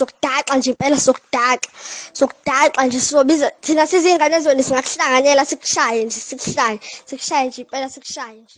sokudaxa nje impela sokudaxa nje sizobiza thina sizingane ezweni singakuhlanganyela sikushaye nje sikushaye nje impela sikushaye nje.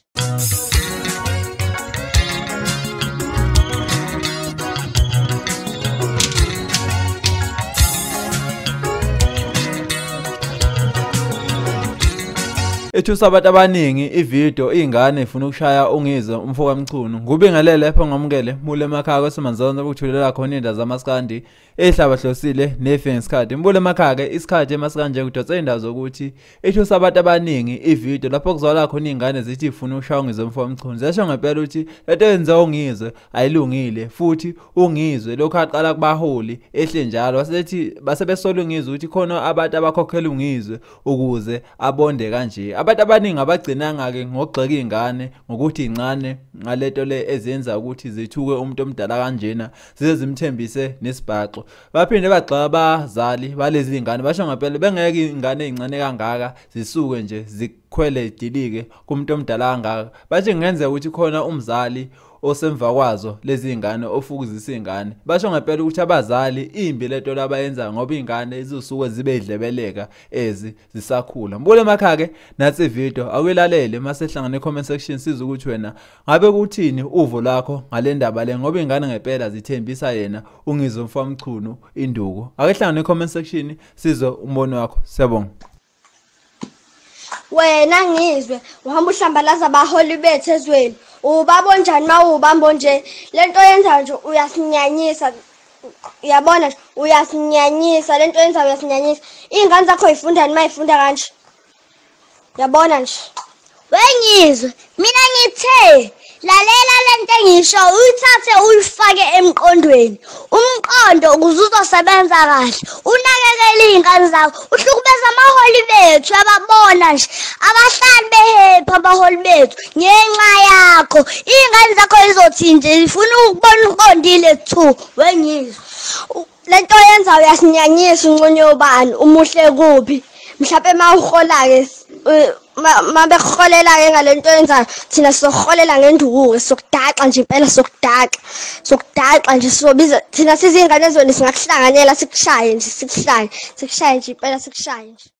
Ethusa abantu abaningi ivideo ingane ifuna ukushaya uNgizwe umfoka Mchunu ngubingelele lapho ngamukele mule emakhaya Esimanzonzo ukuthulela khona indawo zaMaskand ehlaba hlosile nefe ngesikhathi mbule emakhaya isikhathi eMaskand nje kudotsa indawo zokuthi ethusa abantu abaningi ivideo lapho kuzwala khona ingane zithi ifuna ukushaya uNgizwe umfoka Mchunu ziyasho ngempela ukuthi lento yenza uNgizwe ayilungile futhi uNgizwe lokho aqala kubaholi ehle njalo wasethi basebesola uNgizwe ukuthi khona abantu abakhokhela uNgizwe ukuze abonde kanje. Abantu abaningi abagcinanga ke ngogxeka ingane ngokuthi incane ngaleto le ezenza ukuthi zithuke umuntu omdala kanjena zize zimthembise nesibhaxu. Baphinde bagxa abazali balezi ingane basho ngempela bengeke ingane ezincane kangaka zisuke nje zikhwele idilike kumuntu omdala kangaka. Bathi ngenzeka ukuthi khona umzali osemva kwazo lezi ingane ofukuzisa ingane. Basho ngempela ukuthi abazali imbi lento labayenza ngoba ingane izosuke zibe idlebeleka ezi zisakhula. Mbule emakhaya ke nathi video akuyilalele masehlangane comment section siza ukuthi wena ngabe kuthini uvo lakho ngale ndaba le ngoba ingane ngempela zithembisa yena uNgizwe umfoka Mchunu induku. Akehlangane comment section sizo umbono wakho. Siyabonga. Wena Ngizwe uhamba uhlambalaza abaholi bethu ezweni ubabo njani mawubambo nje lento yenza nje uyasinyanyisa uyabona nje uyasinyanyisa lento yenza uyasinyanyisa ingane zakho ifunda nima ifunda kanje uyabona nje weNgizwe mina ngithe lalela lento engisho uyithathe uyifake emqondweni umqondo ukuze uzosebenza kahle unakekele izingane zakho uhlukubeza amaholi bethu ababona nje abahlali behepha abaholi bethu ngenxa yakho izingane zakho izothi nje ifuna ukubona uqondile thu weNgizwe lento yenza uyasinyanyisa unconyo ubani umuhle kuphi mhlawumbe mawuhola ke mabekholela ke ngalento yenzayo thina sizoholela ngenduku sokudaxa nje impela sokudaxa nje sizobiza thina sizingane ezweni singakuhlanganyela sikushaye nje sikushaye nje impela sikushaye nje.